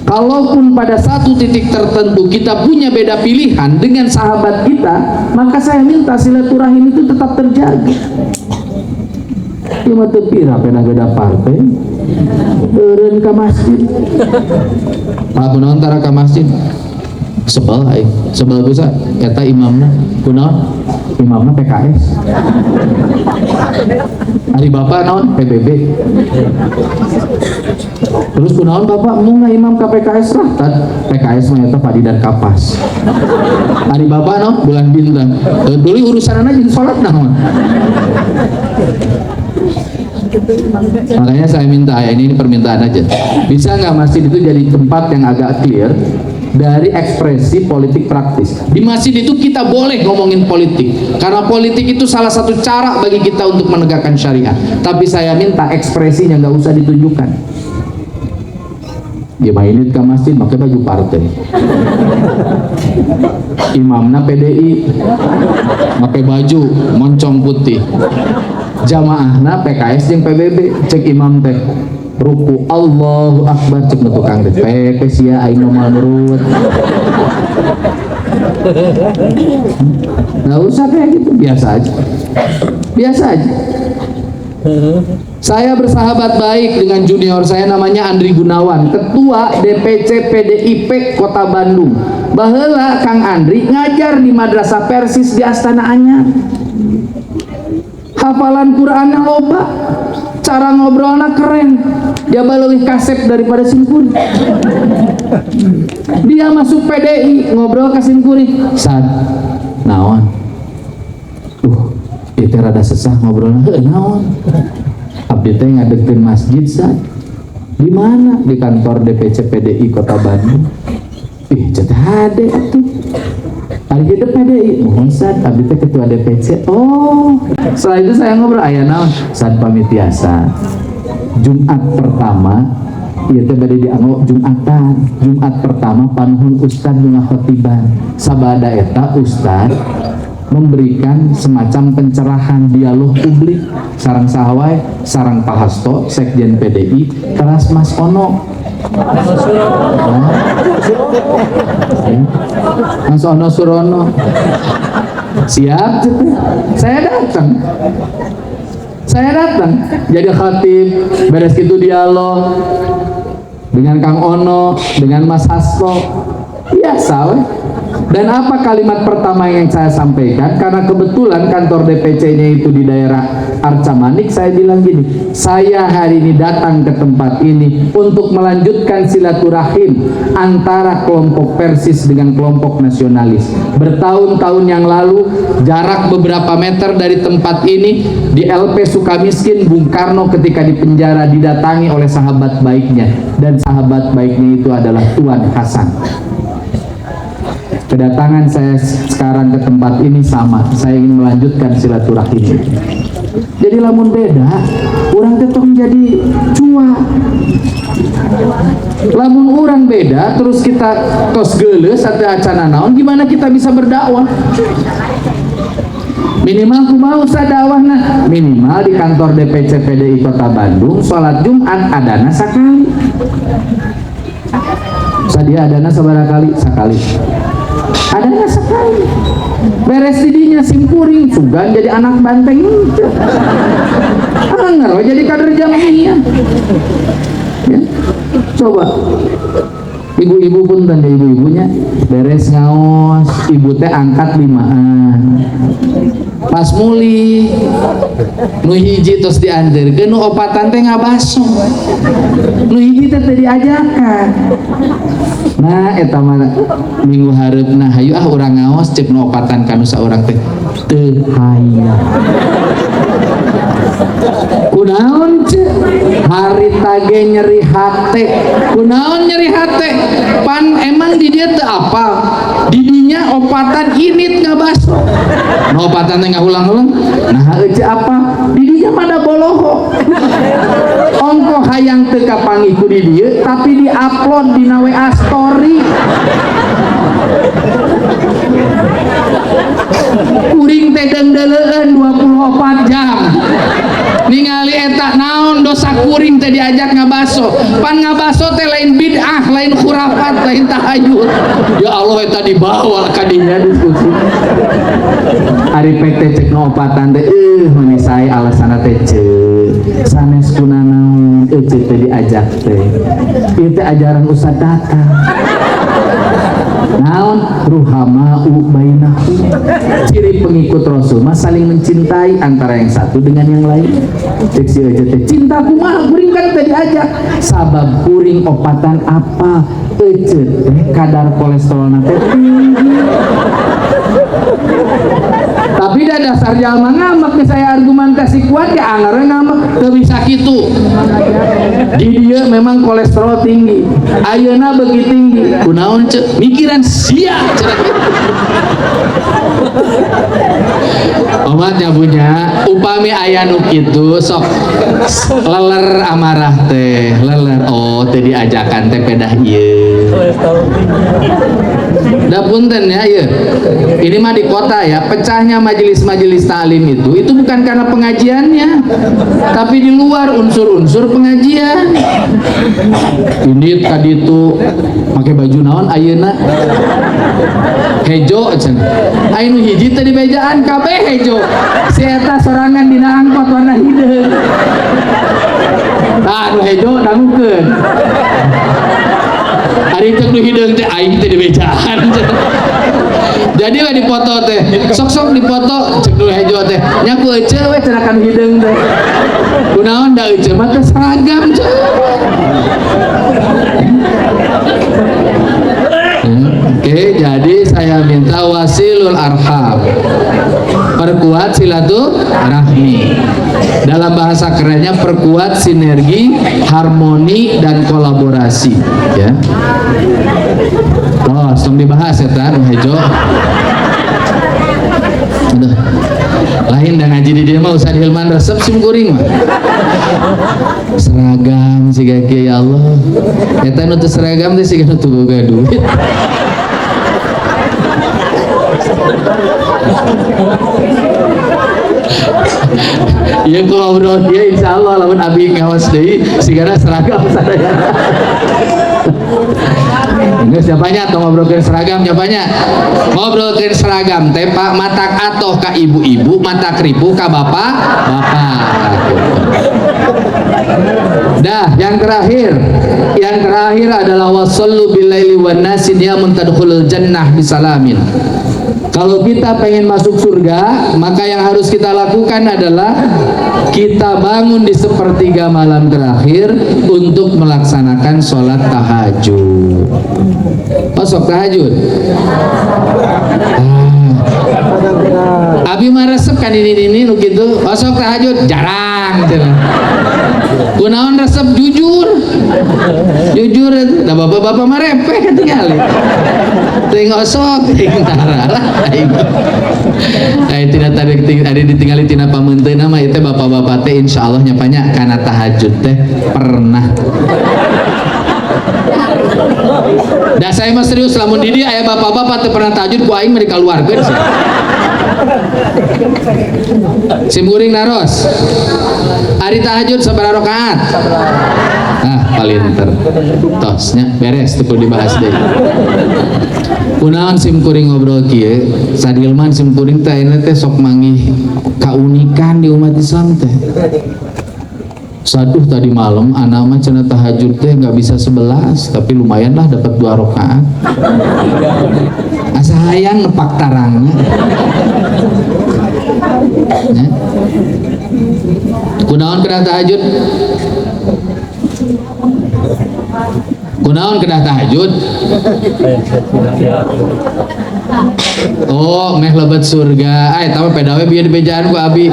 kalaupun pada satu titik tertentu kita punya beda pilihan dengan sahabat kita, maka saya minta silaturahim itu tetap terjaga. Cuma tepira pernah beda partai, eureun ka masjid. Pak kunaon tara ka masjid? Sebel aing, sebel bisa eta imamna kunaon? Imamna PKS. Ari bapak naon? PBB. Terus kunaon bapak mung imam ka PKS lah? PKS mah eta padi dan kapas. Ari bapak naon? Bulan bintang. Dulu urusanana jeung salat naon? Makanya saya minta ya, ini permintaan aja, bisa nggak masjid itu jadi tempat yang agak clear dari ekspresi politik praktis. Di masjid itu kita boleh ngomongin politik, karena politik itu salah satu cara bagi kita untuk menegakkan syariat. Tapi saya minta ekspresinya nggak usah ditunjukkan. Dia mainin ke masjid pakai baju partai, imamnya PDI pakai baju moncong putih, jamaahna PKS yang PBB, cek imam teh ruku Allahu Akbar, cek nu tukang teh pepe sia aing nomal nurut. Nggak usah kayak gitu, biasa aja, biasa aja. Saya bersahabat baik dengan junior saya namanya Andri Gunawan, ketua DPC PDIP Kota Bandung. Baheula Kang Andri ngajar di Madrasah Persis di Astana Anyar. Hafalan Qur'annya loba, cara ngobrolnya keren, dia lebih kasep daripada Simkuri. Dia masuk PDI ngobrol ke Simkuri, Sad, naon? Itu rada sesah ngobrolnya, naon? Abdi teh ngadekeun masjid, Sad. Di mana? Di kantor DPC PDI Kota Bandung. Ih, cetak hade atuh. Hari hidup PDI, mohon Sad, abdi teh ketua DPC. Oh, setelah itu saya ngobrol, aya naon? Sad pamit biasa. Jumat pertama, ieu teh bade dianggo Jumatan. Jumat pertama panuhun ustad nu ngakhotiban. Sabada eta ustad memberikan semacam pencerahan dialog publik sareng sahawai, sareng Pak Hasto, Sekjen PDI, teras Mas Ono. Mas Ono Surono siap, saya datang. Saya datang jadi khatib, beres itu dialog dengan Kang Ono, dengan Mas Hasto, biasa weh. Dan apa kalimat pertama yang saya sampaikan? Karena kebetulan kantor DPC-nya itu di daerah Arca Manik, saya bilang gini, saya hari ini datang ke tempat ini untuk melanjutkan silaturahim antara kelompok Persis dengan kelompok nasionalis. Bertahun-tahun yang lalu, jarak beberapa meter dari tempat ini, di LP Sukamiskin, Bung Karno ketika dipenjara didatangi oleh sahabat baiknya, dan sahabat baiknya itu adalah Tuan Hasan. Kedatangan saya sekarang ke tempat ini sama, saya ingin melanjutkan silaturahim. Jadi lamun beda, orang tetap menjadi cua. Lamun orang beda, terus kita tos geles atau acana naon, gimana kita bisa berdakwah? Minimal kumaha usah dakwah nah, minimal di kantor DPC PDI Kota Bandung, sholat Jumat adana sakali. Sadia adana sabaraha kali? Sakali. Adanya sekali. Beres didinya simpuring sugan jadi anak banteng. Anger jadi kader Jamiyah. Ya. Coba ibu-ibu pun dan ibu-ibunya beres ngaos, ibu teh angkat 5an. Pas muli nu hiji tos dianjeurkeun, nu opatan teh ngabaso. Nu hiji teh diajakan. Nah, eta mah minggu hareupna hayu urang ngaos cek nu opatan kanu saurang teh teu hayang. Kunaon cek hari tage nyeri hate, kunaon nyeri hate, pan emang di dia teu apa didinya opatan init ngabaso, no opatan teh ngahulang-ulang, nah ece apa didinya mana boloho, ongko hayang teu kapanggih ku di dieu tapi di-upload di WA story. Kuring teh deundeleueun 24 jam ningali eta naon dosa kuring teh diajak ngabaso, pan ngabaso teh lain bid'ah, lain khurafat, lain tahayul. Ya Allah eta dibawa ka dinya diskusi. Ari pek teh cek opatan teh manis sae alasana teh ceuk sanes kunanaon cek teh diajak teh. Ieu teh ajaran Ustaz datang. Naon ruhamau bainahum, ciri pengikut Rasul mah saling mencintai antara yang satu dengan yang lain. Cek si aja teh cinta kumaha kuring kan teh diajak sabab kuring opatan apa ece teh kadar kolesterolna teh tinggi. Tapi dah dasar jalma ngambek saya argumentasi kuat ya anggar ngambek teu bisa kitu. Di dia memang kolesterol tinggi, ayeuna beuki tinggi, kunaon ceuk mikiran sia cenah. Omatnya punya upami aya nu kitu sok leler amarah teh, leler oh teh diajakan teh pedah ieu. Da punten ya ieu. Ini mah di kota ya, pecahnya majelis-majelis ta'lim itu bukan karena pengajiannya, tapi di luar unsur-unsur pengajian. Ini tadi itu pakai baju naon ayeuna hejo cenah. Anu hiji teh di bejaan kabeh hejo. Si eta sorangan dina angkot warna hideung. Tah anu hejo dangukeun. Ari teh nu hideung teh aing teh di bejaan. Jadi we dipoto teh, sok-sok dipoto cek dulu hejo teh. Nya ku ece we cenah kan hideung teh. Kunaon da ece mah teh seragam cenah. Oke, jadi saya minta wasilul arham, perkuat silaturahmi. Dalam bahasa kerennya perkuat sinergi, harmoni dan kolaborasi. Ya. Oh, langsung dibahas ya tan, hejo. Aduh, lain dan ngaji di dia mah usah di hilman resep sim kuring mah. Seragam sih kaki ya Allah. Eta nu teu seragam teh sih nu teu boga duit. Iya ku ngobrol dia insya Allah lamun abi ngawas deui sigana seragam sadaya. Siapanya atau ngobrolkeun seragam siapanya? Ngobrolkeun seragam teh Pak matak atoh ka ibu-ibu, matak ribu ka bapak. Dah, yang terakhir adalah wasallu bilaili wan nasi niyamun tadkhulul jannah bisalamin. Kalau kita pengen masuk surga, maka yang harus kita lakukan adalah kita bangun di sepertiga malam terakhir untuk melaksanakan sholat tahajud. Masuk tahajud. Abi mah resep kan ini nu kitu. Masuk tahajud jarang gitu. Kunaon resep jujur da bapak-bapak mah repeh ketinggalan tengok sok tara tidak tadi ditinggali tina pamunteuna mah itu bapak-bapak teh insyaallah nyapanya kana tahajud teh pernah. Dah saya mah serius lamun di dieu aya bapak-bapak teh pernah tahajud ku aing mah dikaluarkeun sih. Simkuring naros. Ari tahajud sabaraha rakaat? Palinter. Tosnya beres teu dibahas deui. Kunaon simkuring ngobrol kieu? Sadilman simkuring teh ayeuna teh sok manggih kaunikan di umat Islam teh. Saduh tadi malam anak mah cenah tahajud teh nggak bisa 11 tapi lumayan lah dapat 2 rakaat. Asa hayang nepak tarangnya. Kunaon kedah tahajud? Kunaon kedah tahajud? Oh, meh lebet surga. Tapi pedawe bieu dibejaan ku abi.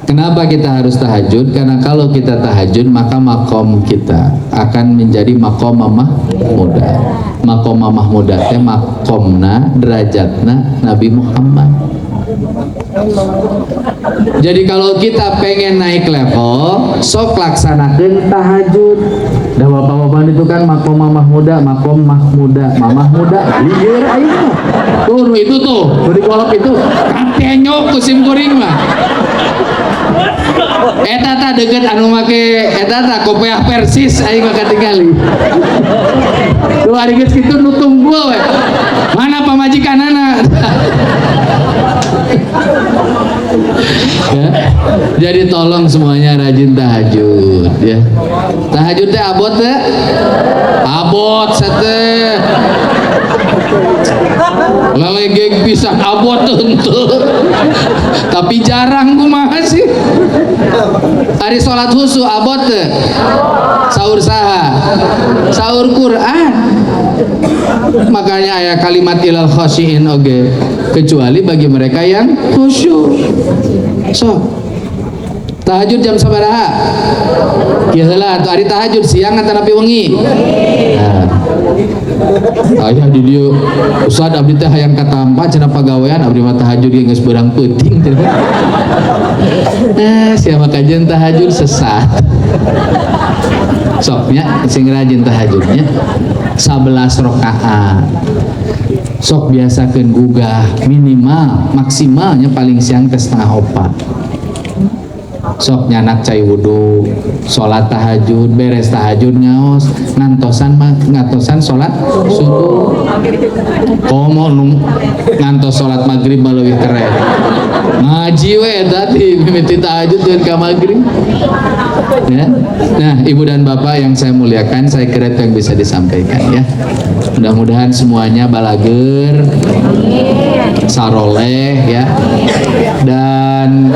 Kenapa kita harus tahajud? Karena kalau kita tahajud maka makom kita akan menjadi makom mahmuda. Makom mahmuda teh makomna derajatna Nabi Muhammad. Jadi kalau kita pengen naik level, sok laksanakeun tahajud. Da bapak-bapak itu kan makom mahmuda, makom mahmuda, mamah muda. Lieur aing. Tuh itu tuh, di kolom itu katenyok kusim kuring mah. Eta ta deket anu make eta ta kopiah Persis aing mah katingali. Tuh ari geus kitu nu tunggul we. Mana pamajikanana? Ya. Jadi tolong semuanya rajin tahajud ya. Tahajud teh abot teh? Abot sateh. Lalegeg pisan abot tuntut. Tapi jarang kumaha sih. Hari sholat husu abot teh? Sahur saha? Sahur Quran. Makanya aya kalimat ilal khasyiin oge kecuali bagi mereka yang khusyuk. So tahajud jam sabaraha? Kieu heula atuh ari tahajud siang atau nepi wengi? Aya di dieu Ustad abdi teh hayang katampa cenah pagawean abdi mah tahajud ge geus beurang peuting teh. Siapa kajian tahajud sesat. Soknya sing rajin tahajudnya 11 rakaat. Sok biasakeun gugah minimal maksimalnya paling siang ke 3:30. Sok nyanak cai wudu, sholat tahajud, beres tahajud ngaos, ngantosan sholat subuh. Komo ngantos sholat maghrib mah leuwih keren. Ngaji we tadi mimiti tahajud dan ka maghrib. Ya. Nah, Ibu dan Bapak yang saya muliakan, saya kira itu yang bisa disampaikan ya. Mudah-mudahan semuanya balager, saroleh ya. Dan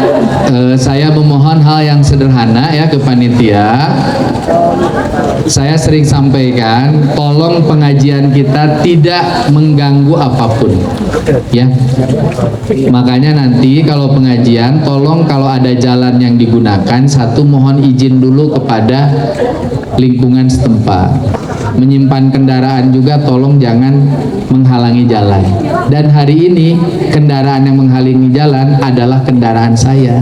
saya memohon hal yang sederhana ya ke panitia. Saya sering sampaikan, tolong pengajian kita tidak mengganggu apapun ya. Makanya nanti kalau pengajian, tolong kalau ada jalan yang digunakan, satu mohon izin dulu kepada lingkungan setempat. Menyimpan kendaraan juga tolong jangan menghalangi jalan. Dan hari ini kendaraan yang menghalangi jalan adalah kendaraan saya.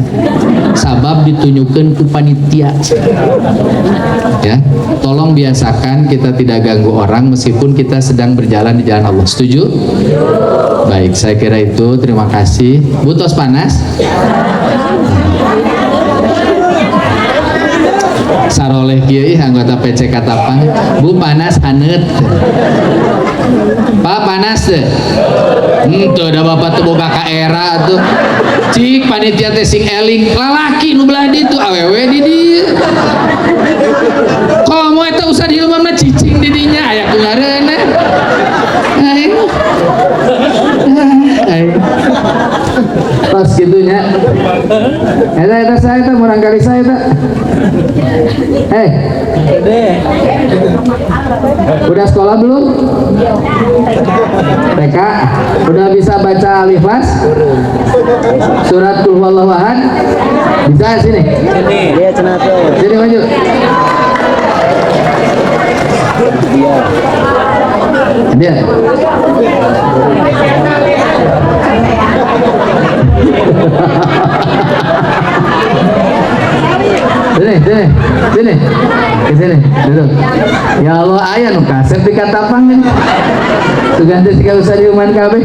Sabab ditunjukkan ke panitia. Ya, tolong biasakan kita tidak ganggu orang meskipun kita sedang berjalan di jalan Allah. Setuju? Baik, saya kira itu. Terima kasih. Butos panas? saroleh kieu anggota PC Katapang. Bu panas haneut. Pak panas teh. Tuh da bapak teu boga ka era tuh. Cik panitia teh sing eling lalaki nu belah ditu awewe di dieu. Komo eta usah diilmuan mah cicing di dinya aya kungareuna. Ayo. Pas gitunya. Eta saya eta murang kali saya eta. Udah sekolah belum? TK? Udah bisa baca Alif Las? Surat Qul Huwallahu Ahad? Bisa sini? Dia cenah tuh. Sini maju. Dia. Sini, ke sini, duduk. Ya Allah, ayah nu kasep di Katapang nih. Tuganti sih usah diuman kabeh.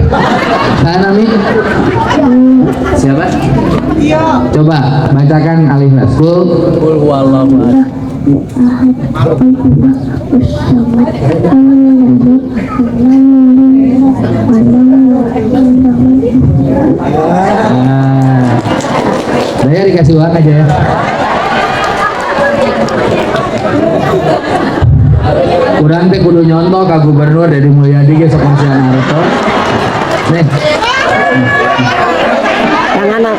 Sana Mi. Siapa? Coba bacakan Alif Las. Qul huwallahu ahad. Saya dikasih uang aja ya. Kurang teh kudu nyontoh ka gubernur Deddy Mulyadi ge sok ngasihan harto. Nih. Yang anak.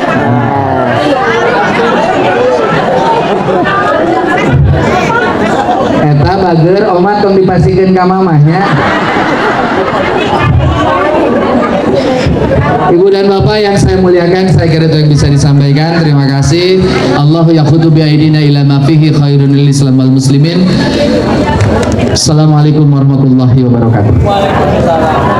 Eta bager omat tong dipasikeun ka mamahnya. Ibu dan Bapak yang saya muliakan, saya kira itu yang bisa disampaikan. Terima kasih. Allahu yaqutu bi aidina ila ma fihi khairun lil Islam wal muslimin. Assalamualaikum warahmatullahi wabarakatuh. Waalaikumsalam.